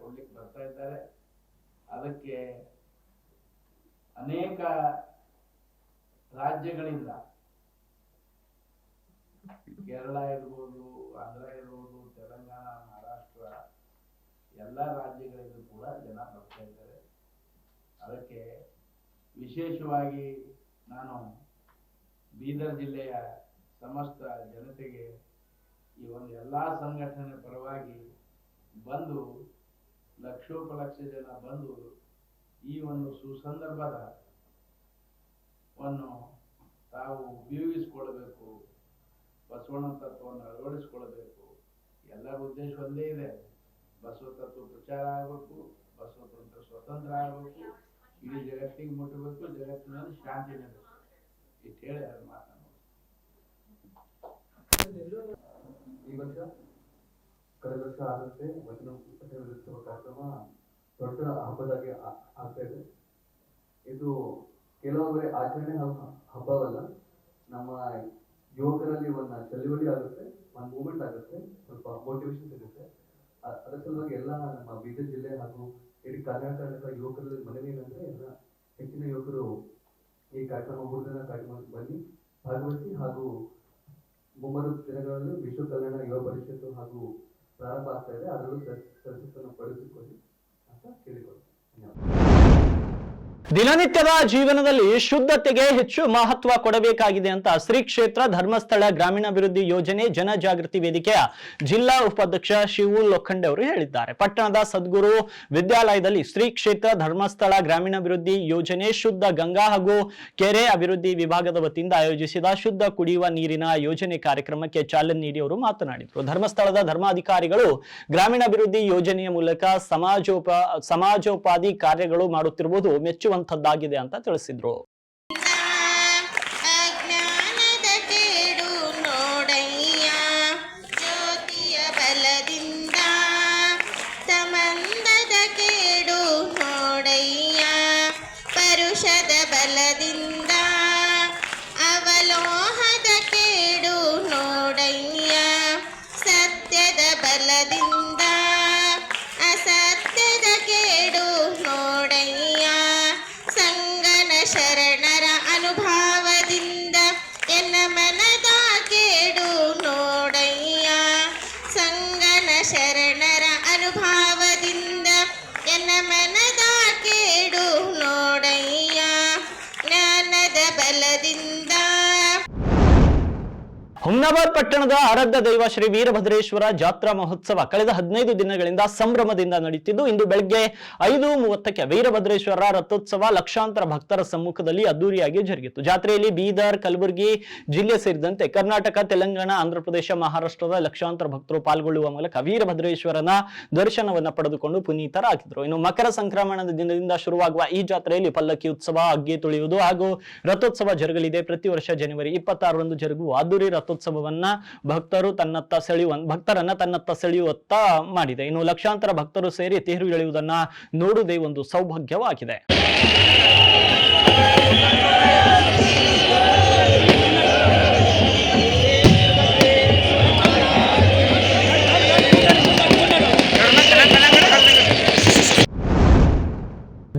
ಕೊಡ್ಲಿಕ್ಕೆ ಬರ್ತಾ ಇದ್ದಾರೆ. ಅದಕ್ಕೆ ಅನೇಕ ರಾಜ್ಯಗಳಿಂದ, ಕೇರಳ ಇರ್ಬೋದು, ಆಂಧ್ರ ಇರ್ಬೋದು, ತೆಲಂಗಾಣ, ಮಹಾರಾಷ್ಟ್ರ, ಎಲ್ಲ ರಾಜ್ಯಗಳಿಂದ ಕೂಡ ಜನ ಬರ್ತಾ ಇದ್ದಾರೆ. ಅದಕ್ಕೆ ವಿಶೇಷವಾಗಿ ನಾನು ಬೀದರ್ ಜಿಲ್ಲೆಯ ಸಮಸ್ತ ಜನತೆಗೆ ಈ ಒಂದು ಎಲ್ಲ ಸಂಘಟನೆ ಪರವಾಗಿ ಬಂದು ಲಕ್ಷೋಪಲಕ್ಷ ಜನ ಬಂದು ಈ ಒಂದು ಸುಸಂದರ್ಭದ ತಾವು ಉಪಯೋಗಿಸಿಕೊಳ್ಳಬೇಕು, ಬಸವಣ್ಣ ತತ್ವವನ್ನು ಅಳವಡಿಸಿಕೊಳ್ಳಬೇಕು. ಎಲ್ಲರ ಉದ್ದೇಶ ಒಂದೇ ಇದೆ, ಬಸವ ತತ್ವ ಪ್ರಚಾರ ಆಗಬೇಕು, ಬಸವ ತತ್ವ ಸ್ವತಂತ್ರ ಆಗಬೇಕು, ಇಡೀ ಜಗತ್ತಿಗೆ ಮುಟ್ಟಬೇಕು, ಜಗತ್ತಿನಲ್ಲಿ ಶಾಂತಿ ನೆಲೆಸಬೇಕು ಇಷ್ಟು ಹೇಳಿ ಅದು ಮಾತನಾಡೋದು. ಈ ವರ್ಷ ಕಳೆದ ವರ್ಷ ಆದಂತೆ ವಚನ ಉತ್ಸವ ಕಾರ್ಯಕ್ರಮ ದೊಡ್ಡ ಹಬ್ಬದಾಗಿ ಆಗ್ತಾ ಇದೆ. ಇದು ಕೆಲವೊಬ್ಬರೇ ಆಚರಣೆ ಹಬ್ಬವಲ್ಲ, ನಮ್ಮ ಯುವಕರಲ್ಲಿ ಒಂದು ಚಳುವಳಿ ಆಗುತ್ತೆ, ಒಂದು ಮೂವ್ಮೆಂಟ್ ಆಗುತ್ತೆ, ಸ್ವಲ್ಪ ಮೋಟಿವೇಶನ್ ಸಿಗುತ್ತೆ. ಅದರ ಸಲುವಾಗಿ ಎಲ್ಲ ನಮ್ಮ ಬೀದರ್ ಜಿಲ್ಲೆ ಹಾಗೂ ಇಡೀ ಕರ್ನಾಟಕ ಯುವಕರಲ್ಲಿ ಮನವಿ ಏನಂದ್ರೆ ಎಲ್ಲ ಹೆಚ್ಚಿನ ಯುವಕರು ಈ ಕಾರ್ಯಕ್ರಮ 3 ದಿನ ಕಾರ್ಯಕ್ರಮಕ್ಕೆ ಬನ್ನಿ ಭಾಗವಹಿಸಿ ಹಾಗೂ ಮುಂಬರುವ ದಿನಗಳಲ್ಲಿ ವಿಶ್ವ ಕಲ್ಯಾಣ ಯುವ ಪರಿಷತ್ತು ಹಾಗೂ ಪ್ರಾರಂಭ ಆಗ್ತಾ ಇದೆ, ಅದರಲ್ಲೂ ಸದಸ್ಯತ್ವವನ್ನು ಪಡೆದುಕೊಳ್ಳಿ ಅಂತ ಕೇಳಿಕೊಳ್ಳಿ. ದಿನನಿತ್ಯದ ಜೀವನದಲ್ಲಿ ಶುದ್ಧತೆಗೆ ಹೆಚ್ಚು ಮಹತ್ವ ಕೊಡಬೇಕಾಗಿದೆ ಅಂತ ಶ್ರೀ ಕ್ಷೇತ್ರ ಧರ್ಮಸ್ಥಳ ಗ್ರಾಮೀಣಾಭಿವೃದ್ಧಿ ಯೋಜನೆ ಜನಜಾಗೃತಿ ವೇದಿಕೆಯ ಜಿಲ್ಲಾ ಉಪಾಧ್ಯಕ್ಷ ಶಿವು ಲೋಖಂಡೆ ಅವರು ಹೇಳಿದ್ದಾರೆ. ಪಟ್ಟಣದ ಸದ್ಗುರು ವಿದ್ಯಾಲಯದಲ್ಲಿ ಶ್ರೀ ಕ್ಷೇತ್ರ ಧರ್ಮಸ್ಥಳ ಗ್ರಾಮೀಣಾಭಿವೃದ್ಧಿ ಯೋಜನೆ ಶುದ್ಧ ಗಂಗಾ ಹಾಗೂ ಕೆರೆ ಅಭಿವೃದ್ಧಿ ವಿಭಾಗದ ವತಿಯಿಂದ ಆಯೋಜಿಸಿದ ಶುದ್ಧ ಕುಡಿಯುವ ನೀರಿನ ಯೋಜನೆ ಕಾರ್ಯಕ್ರಮಕ್ಕೆ ಚಾಲನೆ ನೀಡಿ ಅವರು ಮಾತನಾಡಿದರು. ಧರ್ಮಸ್ಥಳದ ಧರ್ಮಾಧಿಕಾರಿಗಳು ಗ್ರಾಮೀಣಾಭಿವೃದ್ಧಿ ಯೋಜನೆಯ ಮೂಲಕ ಸಮಾಜೋಪಾದಿ ಕಾರ್ಯಗಳು ಮಾಡುತ್ತಿರುವುದು ಮೆಚ್ಚುವಂತದ್ದಾಗಿದೆ ಅಂತ ತಿಳಿಸಿದ್ರು. ಅಜ್ಞಾನದ ಕೇಡು ನೋಡಯ್ಯ, ಜ್ಯೋತಿಯ ಬಲದಿಂದ ಸಂಬಂಧದ ಕೇಡು ನೋಡಯ್ಯ, ಪರುಷದ ಬಲದಿಂದ ಅವಲೋಹದ ಕೇಡು ನೋಡಯ್ಯ, ಸತ್ಯದ ಬಲದಿಂದ ಅಸತ್ಯದ ಕೇಡು ನೋಡಯ್ಯ, ಸಂಗನ ಶರಣರ ಅನುಭಾವದಿಂದ ಎನ್ನ ಮನದ ಕೇಡು ನೋಡಯ್ಯ, ಸಂಗನ ಶರಣರ ಅನುಭಾವದಿಂದ ಎನ್ನ ಮನದ ಕೇಡು ನೋಡಯ್ಯ, ಜ್ಞಾನದ ಬಲದಿಂದ. ಹುಮ್ನಾಬಾದ್ ಪಟ್ಟಣದ ಆರಾಧ್ಯ ದೈವ ಶ್ರೀ ವೀರಭದ್ರೇಶ್ವರ ಜಾತ್ರಾ ಮಹೋತ್ಸವ ಕಳೆದ 15 ದಿನಗಳಿಂದ ಸಂಭ್ರಮದಿಂದ ನಡೆಯುತ್ತಿದ್ದು, ಇಂದು ಬೆಳಗ್ಗೆ 5:30ಕ್ಕೆ ವೀರಭದ್ರೇಶ್ವರ ರಥೋತ್ಸವ ಲಕ್ಷಾಂತರ ಭಕ್ತರ ಸಮ್ಮುಖದಲ್ಲಿ ಅದ್ದೂರಿಯಾಗಿ ಜರುಗಿತು. ಜಾತ್ರೆಯಲ್ಲಿ ಬೀದರ್, ಕಲಬುರಗಿ ಜಿಲ್ಲೆ ಸೇರಿದಂತೆ ಕರ್ನಾಟಕ, ತೆಲಂಗಾಣ, ಆಂಧ್ರಪ್ರದೇಶ, ಮಹಾರಾಷ್ಟ್ರದ ಲಕ್ಷಾಂತರ ಭಕ್ತರು ಪಾಲ್ಗೊಳ್ಳುವ ಮೂಲಕ ವೀರಭದ್ರೇಶ್ವರನ ದರ್ಶನವನ್ನ ಪಡೆದುಕೊಂಡು ಪುನೀತರಾಗಿದ್ರು. ಇನ್ನು ಮಕರ ಸಂಕ್ರಮಣದ ದಿನದಿಂದ ಶುರುವಾಗುವ ಈ ಜಾತ್ರೆಯಲ್ಲಿ ಪಲ್ಲಕ್ಕಿ ಉತ್ಸವ, ಅಗ್ಗೆ ತುಳಿಯುವುದು ಹಾಗೂ ರಥೋತ್ಸವ ಜರುಗಲಿದೆ. ಪ್ರತಿ ವರ್ಷ ಜನವರಿ 26ರಂದು ಜರುಗುವ ಅದ್ದೂರಿ ರಥೋತ್ಸವವನ್ನ ಭಕ್ತರನ್ನ ತನ್ನತ್ತ ಸೆಳೆಯುವತ್ತ ಮಾಡಿದೆ. ಇನ್ನು ಲಕ್ಷಾಂತರ ಭಕ್ತರು ಸೇರಿ ತೇರು ಎಳೆಯುವುದನ್ನ ನೋಡುವುದೇ ಒಂದು ಸೌಭಾಗ್ಯವಾಗಿದೆ.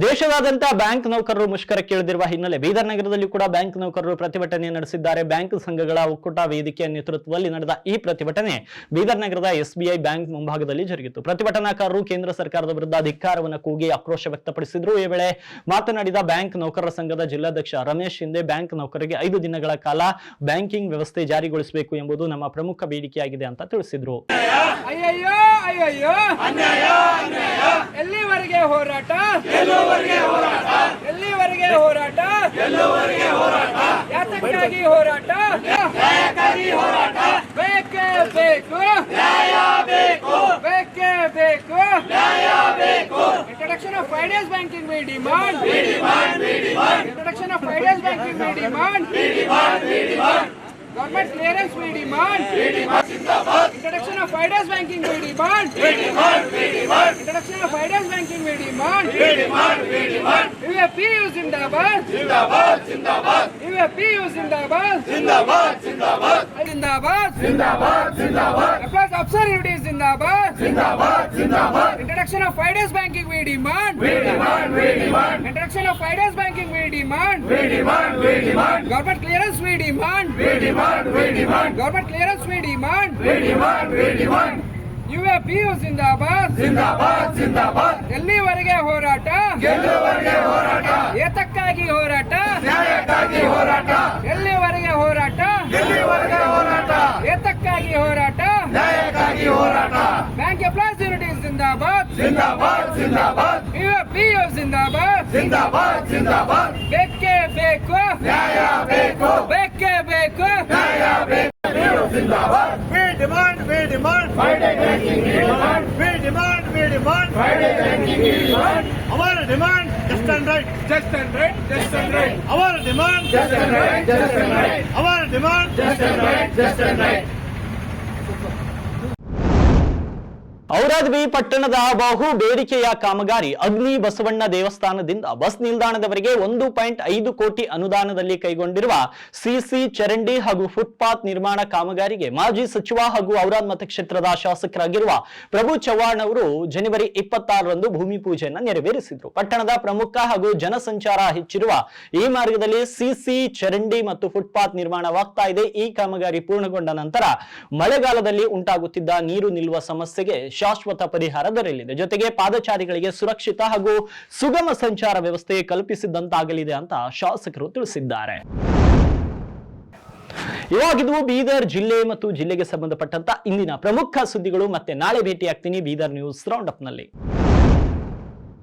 ದೇಶದಾದ್ಯಂತ ಬ್ಯಾಂಕ್ ನೌಕರರು ಮುಷ್ಕರಕ್ಕೆ ಇಳಿದಿರುವ ಹಿನ್ನೆಲೆ ಬೀದರ್ ನಗರದಲ್ಲಿ ಕೂಡ ಬ್ಯಾಂಕ್ ನೌಕರರು ಪ್ರತಿಭಟನೆ ನಡೆಸಿದ್ದಾರೆ. ಬ್ಯಾಂಕ್ ಸಂಘಗಳ ಒಕ್ಕೂಟ ವೇದಿಕೆಯ ನೇತೃತ್ವದಲ್ಲಿ ನಡೆದ ಈ ಪ್ರತಿಭಟನೆ ಬೀದರ್ ನಗರದ SBI ಬ್ಯಾಂಕ್ ಮುಂಭಾಗದಲ್ಲಿ ಜರುಗಿತು. ಪ್ರತಿಭಟನಾಕಾರರು ಕೇಂದ್ರ ಸರ್ಕಾರದ ವಿರುದ್ಧ ಧಿಕ್ಕಾರವನ್ನು ಕೂಗಿ ಆಕ್ರೋಶ ವ್ಯಕ್ತಪಡಿಸಿದ್ರು. ಈ ವೇಳೆ ಮಾತನಾಡಿದ ಬ್ಯಾಂಕ್ ನೌಕರರ ಸಂಘದ ಜಿಲ್ಲಾಧ್ಯಕ್ಷ ರಮೇಶ್ ಶಿಂದೆ, ಬ್ಯಾಂಕ್ ನೌಕರರಿಗೆ 5 ದಿನಗಳ ಕಾಲ ಬ್ಯಾಂಕಿಂಗ್ ವ್ಯವಸ್ಥೆ ಜಾರಿಗೊಳಿಸಬೇಕು ಎಂಬುದು ನಮ್ಮ ಪ್ರಮುಖ ಬೇಡಿಕೆಯಾಗಿದೆ ಅಂತ ತಿಳಿಸಿದ್ರು. ಎಲ್ಲಿವರೆಗೆ ಹೋರಾಟ? ಎಲ್ಲಿವರೆಗೆ ಹೋರಾಟ? ಯಾತಕ್ಕಾಗಿ ಹೋರಾಟ? ಬೇಕೇ ಬೇಕು, ಬೇಕೇ ಬೇಕು. Introduction of Fridays banking we demand. Introduction of Fridays banking we demand. Government clearance we demand. Introduction of Fridays banking we demand. Introduction of Fridays banking we demand. UFPU Zindabad. UFPU Zindabad. Zindabad. Applause Afsar Unity Zindabad. Introduction of Fridays banking we demand. Introduction of Fridays banking we demand. Government clearance we demand. Government clearance we demand. UFPU Zindabad. ಎಲ್ಲಿವರೆಗೆ ಹೋರಾಟ? ಏತಕ್ಕಾಗಿ ಹೋರಾಟ? ಎಲ್ಲಿವರೆಗೆ ಹೋರಾಟ? ಏತಕ್ಕಾಗಿ ಹೋರಾಟ? Bank employees unity ಜಿಂದಾಬಾದ್. UFPU ಜಿಂದಾಬಾದ್. ಬೇಕೇ ಬೇಕು, ಬೇಕೇ ಬೇಕು. We demand Friday banking. We demand we demand. Fridays banking we demand. Our demand, just and right. Just and right. Just and right. Our demand, just and right. Just and right. Our demand, just and right. Just and right. ಔರಾದ್ವಿ ಪಟ್ಟಣದ ಬಹು ಬೇಡಿಕೆಯ ಕಾಮಗಾರಿ ಅಗ್ನಿ ಬಸವಣ್ಣ ದೇವಸ್ಥಾನದಿಂದ bus ನಿಲ್ದಾಣದವರೆಗೆ 1.5 ಕೋಟಿ ಅನುದಾನದಲ್ಲಿ ಕೈಗೊಂಡಿರುವ CC ಚರಂಡಿ ಹಾಗೂ ಫುಟ್ಪಾತ್ ನಿರ್ಮಾಣ ಕಾಮಗಾರಿಗೆ ಮಾಜಿ ಸಚಿವ ಹಾಗೂ ಔರಾದ್ ಮತಕ್ಷೇತ್ರದ ಶಾಸಕರಾಗಿರುವ ಪ್ರಭು ಚವ್ಹಾಣ್ ಅವರು ಜನವರಿ 26ರಂದು ಭೂಮಿ ಪೂಜೆಯನ್ನು ನೆರವೇರಿಸಿದರು. ಪಟ್ಟಣದ ಪ್ರಮುಖ ಹಾಗೂ ಜನಸಂಚಾರ ಹೆಚ್ಚಿರುವ ಈ ಮಾರ್ಗದಲ್ಲಿ ಸಿಸಿ ಚರಂಡಿ ಮತ್ತು ಫುಟ್ಪಾತ್ ನಿರ್ಮಾಣವಾಗ್ತಾ ಇದೆ. ಈ ಕಾಮಗಾರಿ ಪೂರ್ಣಗೊಂಡ ನಂತರ ಮಳೆಗಾಲದಲ್ಲಿ ಉಂಟಾಗುತ್ತಿದ್ದ ನೀರು ನಿಲ್ಲುವ ಸಮಸ್ಯೆಗೆ ಶಾಶ್ವತ ಪರಿಹಾರ ದೊರೆಯಲಿದೆ. ಜೊತೆಗೆ ಪಾದಚಾರಿಗಳಿಗೆ ಸುರಕ್ಷಿತ ಹಾಗೂ ಸುಗಮ ಸಂಚಾರ ವ್ಯವಸ್ಥೆ ಕಲ್ಪಿಸಿದಂತಾಗಲಿದೆ ಅಂತ ಶಾಸಕರು ತಿಳಿಸಿದ್ದಾರೆ. ಇವಾಗಿದ್ವು ಬೀದರ್ ಜಿಲ್ಲೆ ಮತ್ತು ಜಿಲ್ಲೆಗೆ ಸಂಬಂಧಪಟ್ಟಂತ ಇಂದಿನ ಪ್ರಮುಖ ಸುದ್ದಿಗಳು. ಮತ್ತೆ ನಾಳೆ ಭೇಟಿಯಾಗ್ತೀನಿ ಬೀದರ್ ನ್ಯೂಸ್ ರೌಂಡ್ ಅಪ್ ನಲ್ಲಿ.